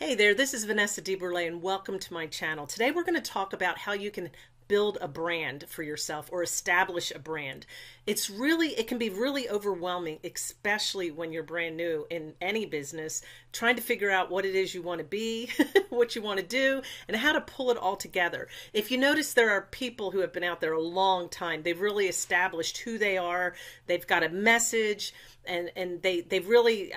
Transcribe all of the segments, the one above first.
Hey there, this is Vanessa DeBurle and welcome to my channel. Today we're going to talk about how you can build a brand for yourself or establish a brand. It can be really overwhelming, especially when you're brand new in any business, trying to figure out what it is you want to be, what you want to do, and how to pull it all together. If you notice, there are people who have been out there a long time. They've really established who they are. They've got a message, and they've really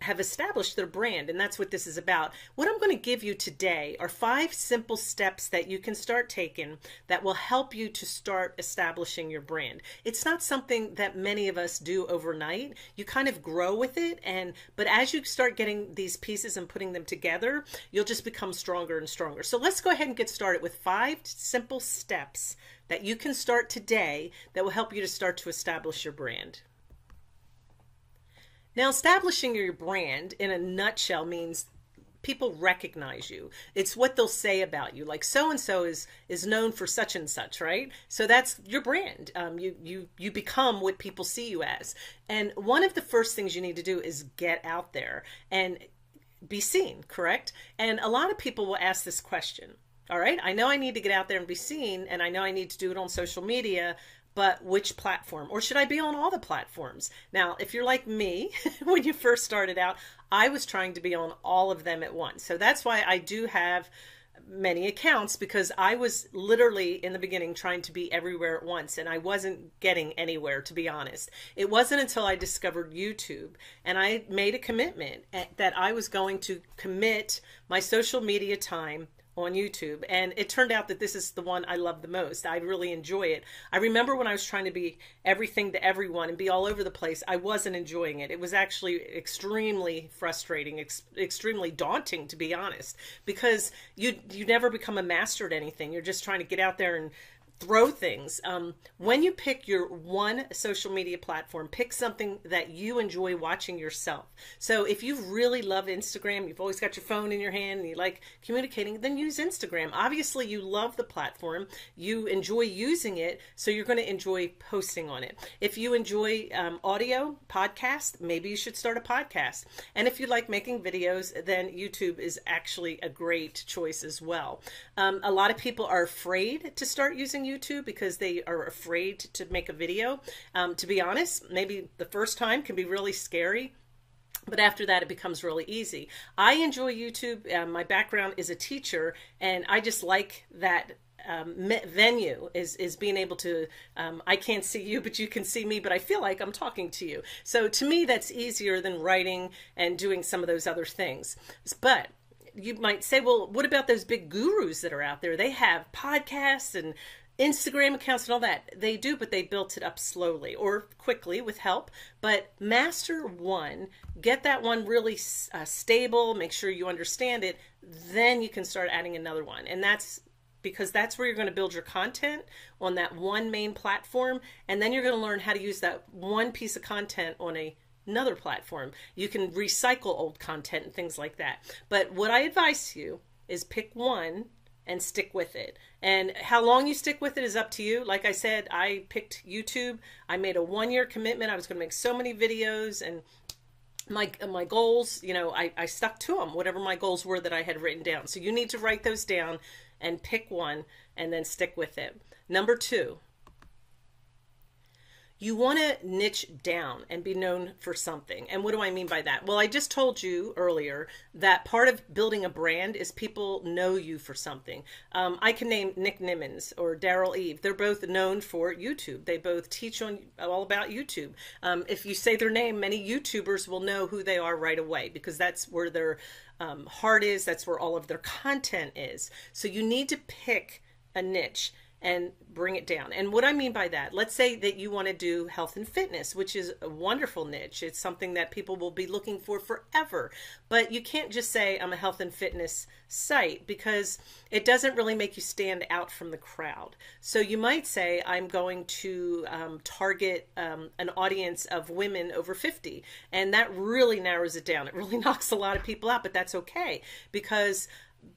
have established their brand, and that's what this is about. What I'm going to give you today are 5 simple steps that you can start taking that will help you to start establishing your brand. It's not something that many of us do overnight. You kind of grow with it, but as you start getting these pieces and putting them together, you'll just become stronger and stronger. So let's go ahead and get started with 5 simple steps that you can start today that will help you to start to establish your brand. Now, establishing your brand in a nutshell means people recognize you. It's what they'll say about you. Like so-and-so is known for such and such, right? So that's your brand. You become what people see you as. And one of the first things you need to do is get out there and be seen, correct? And a lot of people will ask this question. All right, I know I need to get out there and be seen, and I know I need to do it on social media, but which platform? Or should I be on all the platforms? Now, if you're like me, when you first started out, I was trying to be on all of them at once. So that's why I do have many accounts, because I was literally in the beginning trying to be everywhere at once, and I wasn't getting anywhere, to be honest. It wasn't until I discovered YouTube and I made a commitment that I was going to commit my social media time on YouTube, and it turned out that this is the one I love the most. I really enjoy it. I remember when I was trying to be everything to everyone and be all over the place, I wasn't enjoying it. It was actually extremely frustrating, extremely daunting, to be honest, because you never become a master at anything. You're just trying to get out there and throw things. When you pick your one social media platform, pick something that you enjoy watching yourself. So if you really love Instagram, you've always got your phone in your hand and you like communicating, then use Instagram. Obviously, you love the platform, you enjoy using it, so you're going to enjoy posting on it. If you enjoy audio, podcast, maybe you should start a podcast. And if you like making videos, then YouTube is actually a great choice as well. A lot of people are afraid to start using YouTube because they are afraid to make a video. To be honest, maybe the first time can be really scary, but after that it becomes really easy. I enjoy YouTube. My background is a teacher, and I just like that venue is being able to, I can't see you, but you can see me, but I feel like I'm talking to you. So to me, that's easier than writing and doing some of those other things. But you might say, well, what about those big gurus that are out there? They have podcasts and Instagram accounts and all that. They do, but they built it up slowly or quickly with help. But master one, get that one really stable, make sure you understand it, then you can start adding another one. And that's because that's where you're going to build your content, on that one main platform, and then you're going to learn how to use that one piece of content on another platform. You can recycle old content and things like that. But what I advise you is pick one and stick with it. And how long you stick with it is up to you. Like I said, I picked YouTube. I made a 1-year commitment. I was going to make so many videos, and my goals, I stuck to them, whatever my goals were that I had written down. So you need to write those down and pick one and then stick with it. Number 2, you want to niche down and be known for something. And what do I mean by that? Well, I just told you earlier that part of building a brand is people know you for something. I can name Nick Nimmons or Daryl Eve. They're both known for YouTube. They both teach all about YouTube. If you say their name, many YouTubers will know who they are right away, because that's where their heart is. That's where all of their content is. So you need to pick a niche and bring it down. And what I mean by that, let's say that you want to do health and fitness, which is a wonderful niche. It's something that people will be looking for forever. But you can't just say I'm a health and fitness site, because it doesn't really make you stand out from the crowd. So you might say I'm going to target an audience of women over 50. And that really narrows it down. It really knocks a lot of people out, but that's okay, because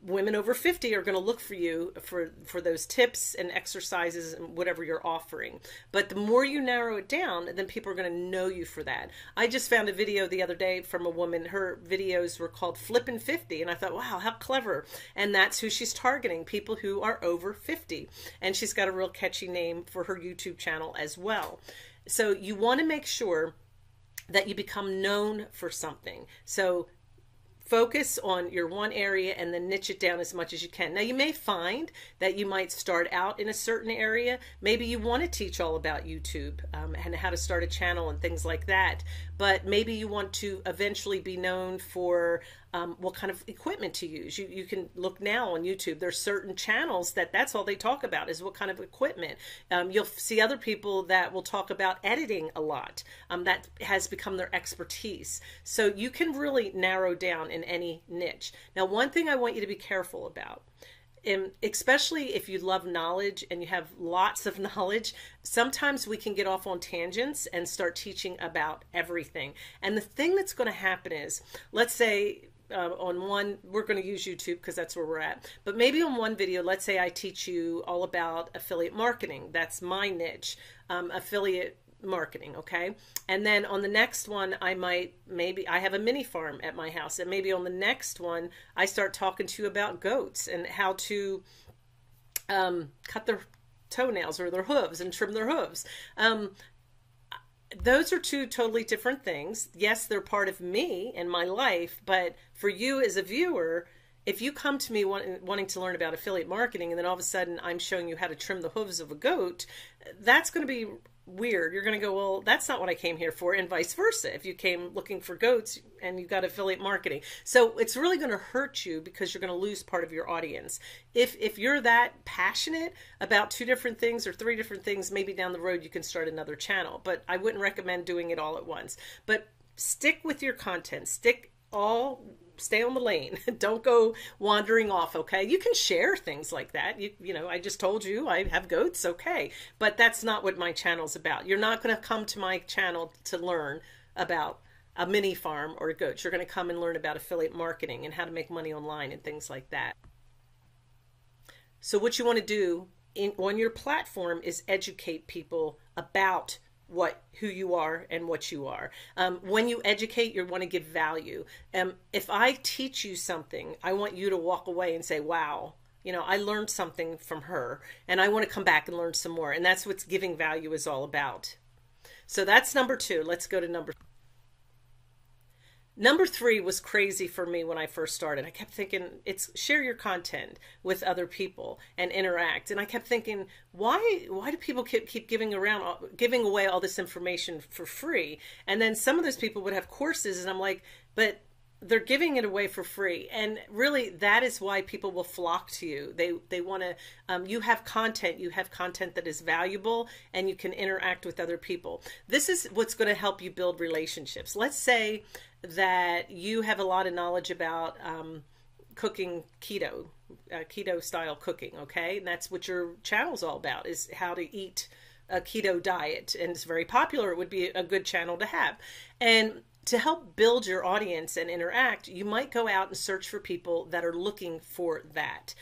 women over 50 are going to look for you for those tips and exercises and whatever you're offering. But the more you narrow it down, then people are going to know you for that. I just found a video the other day from a woman. Her videos were called Flippin' 50, and I thought, wow, how clever. And that's who she's targeting, people who are over 50. And she's got a real catchy name for her YouTube channel as well. So you want to make sure that you become known for something. So focus on your one area and then niche it down as much as you can. Now, you may find that you might start out in a certain area. Maybe you want to teach all about YouTube and how to start a channel and things like that. But maybe you want to eventually be known for what kind of equipment to use. You can look now on YouTube. There's certain channels that's all they talk about is what kind of equipment. You'll see other people that will talk about editing a lot. That has become their expertise. So you can really narrow down in any niche. Now, one thing I want you to be careful about, especially if you love knowledge and you have lots of knowledge, sometimes we can get off on tangents and start teaching about everything. And the thing that's going to happen is, let's say on one, we're going to use YouTube because that's where we're at, but maybe on one video, let's say I teach you all about affiliate marketing. That's my niche, affiliate marketing. Okay. And then on the next one, maybe I have a mini farm at my house, and maybe on the next one, I start talking to you about goats and how to cut their toenails or their hooves and trim their hooves. Those are two totally different things. Yes, they're part of me and my life, but for you as a viewer, if you come to me wanting to learn about affiliate marketing and then all of a sudden I'm showing you how to trim the hooves of a goat, that's going to be weird. You're going to go, well, that's not what I came here for, and vice versa. If you came looking for goats and you got affiliate marketing. So it's really going to hurt you because you're going to lose part of your audience. If you're that passionate about two different things or three different things, maybe down the road you can start another channel, but I wouldn't recommend doing it all at once. But stick with your content. Stay on the lane. Don't go wandering off, okay? You can share things like that. You know, I just told you I have goats, okay. But that's not what my channel's about. You're not going to come to my channel to learn about a mini farm or goats. You're going to come and learn about affiliate marketing and how to make money online and things like that. So what you want to do on your platform is educate people about who you are and what you are. When you educate, you want to give value. If I teach you something, I want you to walk away and say, wow, you know, I learned something from her and I want to come back and learn some more. And that's what giving value is all about. So that's number 2. Let's go to Number 3 was crazy for me when I first started. I kept thinking, share your content with other people and interact. And I kept thinking, why do people keep giving away all this information for free? And then some of those people would have courses, and I'm like, but they're giving it away for free. And really, that is why people will flock to you. They want to, you have content that is valuable, and you can interact with other people. This is what's going to help you build relationships. Let's say that you have a lot of knowledge about cooking keto style cooking, okay? And that's what your channel's all about, is how to eat a keto diet. And it's very popular. It would be a good channel to have. And to help build your audience and interact, you might go out and search for people that are looking for that,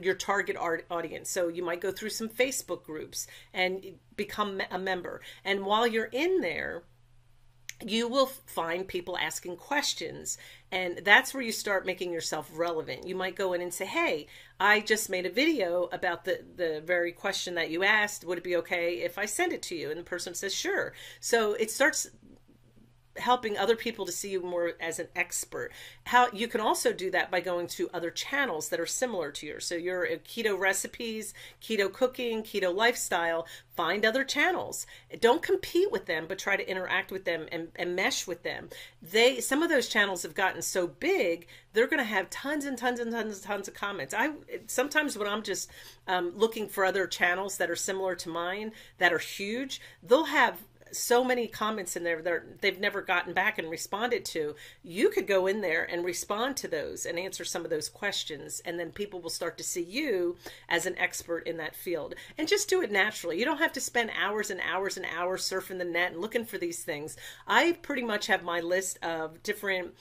your target audience. So you might go through some Facebook groups and become a member. And while you're in there, you will find people asking questions, and that's where you start making yourself relevant. You might go in and say, hey, I just made a video about the very question that you asked. Would it be okay if I send it to you? And the person says, sure. So it starts helping other people to see you more as an expert. How you can also do that by going to other channels that are similar to yours. So you're keto recipes, keto cooking, keto lifestyle. Find other channels. Don't compete with them, but try to interact with them and mesh with them. Some of those channels have gotten so big, they're going to have tons and tons and tons and tons of comments. Sometimes when I'm just looking for other channels that are similar to mine, that are huge, they'll have so many comments in there that they've never gotten back and responded to. You could go in there and respond to those and answer some of those questions, and then people will start to see you as an expert in that field. And just do it naturally. You don't have to spend hours and hours and hours surfing the net and looking for these things. I pretty much have my list of different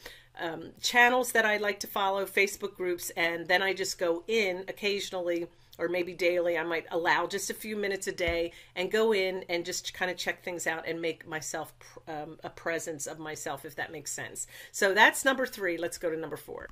channels that I like to follow, Facebook groups, and then I just go in occasionally or maybe daily. I might allow just a few minutes a day and go in and just kind of check things out and make myself a presence of myself, if that makes sense. So that's number 3. Let's go to number 4.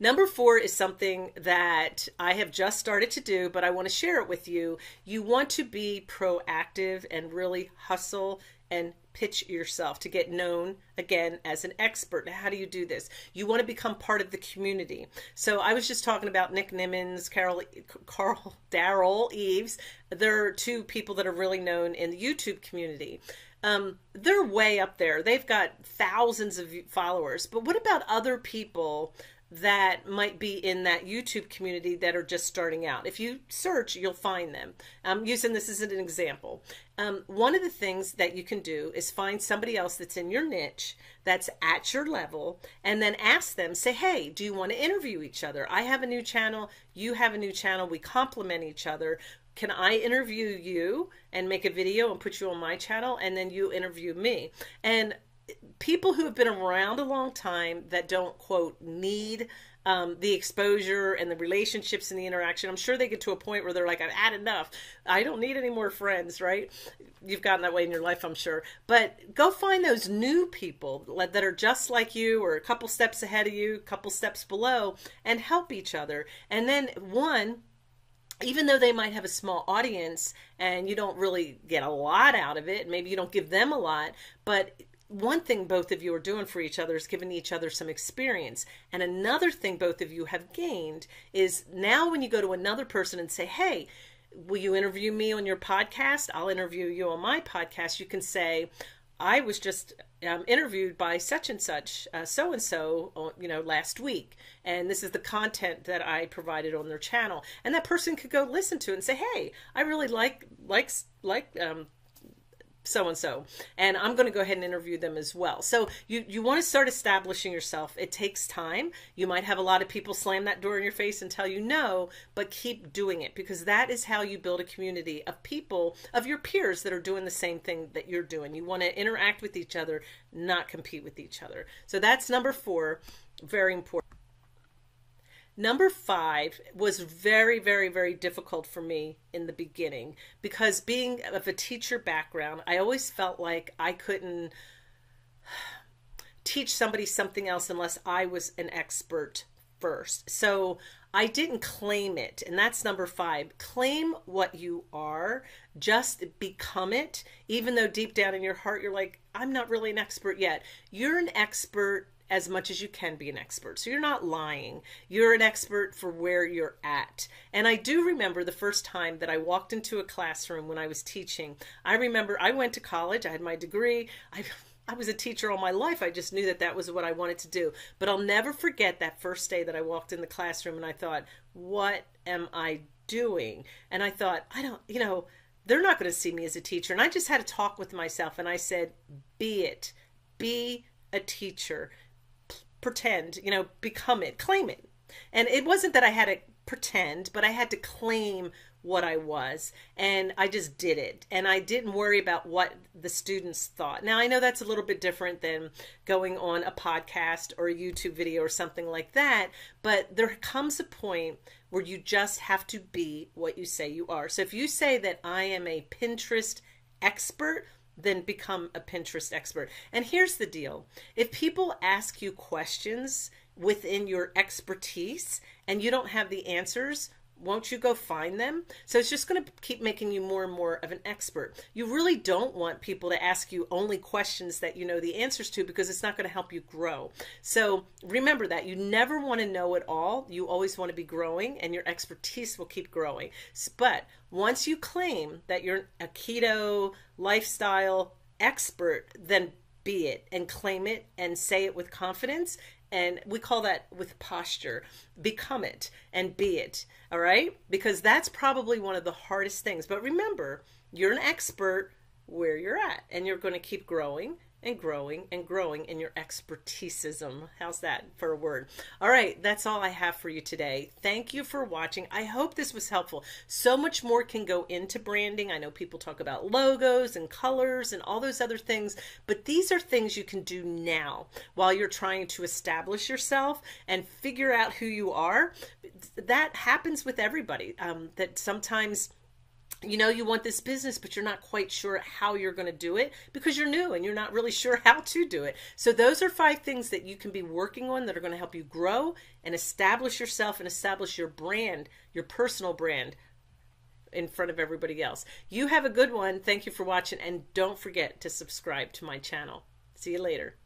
Number 4 is something that I have just started to do, but I want to share it with you. You want to be proactive and really hustle and pitch yourself to get known again as an expert. How do you do this? You want to become part of the community. So I was just talking about Nick Nimmons, Daryl Eves. They're 2 people that are really known in the YouTube community. They're way up there. They've got thousands of followers. But what about other people that might be in that YouTube community that are just starting out? If you search, you'll find them. I'm using this as an example. One of the things that you can do is find somebody else that's in your niche, that's at your level, and then ask them, say, hey, do you want to interview each other? I have a new channel, you have a new channel, we complement each other. Can I interview you and make a video and put you on my channel, and then you interview me? And people who have been around a long time that don't, quote, need the exposure and the relationships and the interaction, I'm sure they get to a point where they're like, I've had enough. I don't need any more friends, right? You've gotten that way in your life, I'm sure. But go find those new people that are just like you or a couple steps ahead of you, a couple steps below, and help each other. And then even though they might have a small audience and you don't really get a lot out of it, maybe you don't give them a lot, but one thing both of you are doing for each other is giving each other some experience. And another thing both of you have gained is now when you go to another person and say, hey, will you interview me on your podcast? I'll interview you on my podcast. You can say, I was just interviewed by such and such, so-and-so, last week. And this is the content that I provided on their channel. And that person could go listen to it and say, hey, I really like so-and-so, and I'm going to go ahead and interview them as well. So you want to start establishing yourself. It takes time. You might have a lot of people slam that door in your face and tell you no, but keep doing it, because that is how you build a community of people, of your peers that are doing the same thing that you're doing. You want to interact with each other, not compete with each other. So that's number 4, very important. Number 5 was very, very, very difficult for me in the beginning, because being of a teacher background, I always felt like I couldn't teach somebody something else unless I was an expert first. So I didn't claim it. And that's number 5. Claim what you are, just become it. Even though deep down in your heart, you're like, I'm not really an expert yet. You're an expert as much as you can be an expert. So you're not lying. You're an expert for where you're at. And I do remember the first time that I walked into a classroom when I was teaching. I remember I went to college. I had my degree. I was a teacher all my life. I just knew that that was what I wanted to do. But I'll never forget that first day that I walked in the classroom and I thought, what am I doing? And I thought, they're not going to see me as a teacher. And I just had to talk with myself, and I said, be it. Be a teacher. Pretend, become it, claim it. And it wasn't that I had to pretend, but I had to claim what I was, and I just did it. And I didn't worry about what the students thought. Now, I know that's a little bit different than going on a podcast or a YouTube video or something like that, but there comes a point where you just have to be what you say you are. So if you say that I am a Pinterest expert, then become a Pinterest expert. And here's the deal. If people ask you questions within your expertise and you don't have the answers, won't you go find them? So it's just going to keep making you more and more of an expert. You really don't want people to ask you only questions that you know the answers to, because it's not going to help you grow. So remember that. You never want to know it all. You always want to be growing, and your expertise will keep growing. But once you claim that you're a keto lifestyle expert, then be it and claim it and say it with confidence. And we call that with posture. Become it and be it. All right? Because that's probably one of the hardest things. But remember, you're an expert where you're at, and you're going to keep growing and growing in your expertisism. How's that for a word? All right, that's all I have for you today. Thank you for watching. I hope this was helpful. So much more can go into branding. I know people talk about logos and colors and all those other things, but these are things you can do now while you're trying to establish yourself and figure out who you are. That happens with everybody. That sometimes you want this business, but you're not quite sure how you're going to do it because you're new and you're not really sure how to do it. So those are 5 things that you can be working on that are going to help you grow and establish yourself and establish your brand, your personal brand in front of everybody else. You have a good one. Thank you for watching, and don't forget to subscribe to my channel. See you later.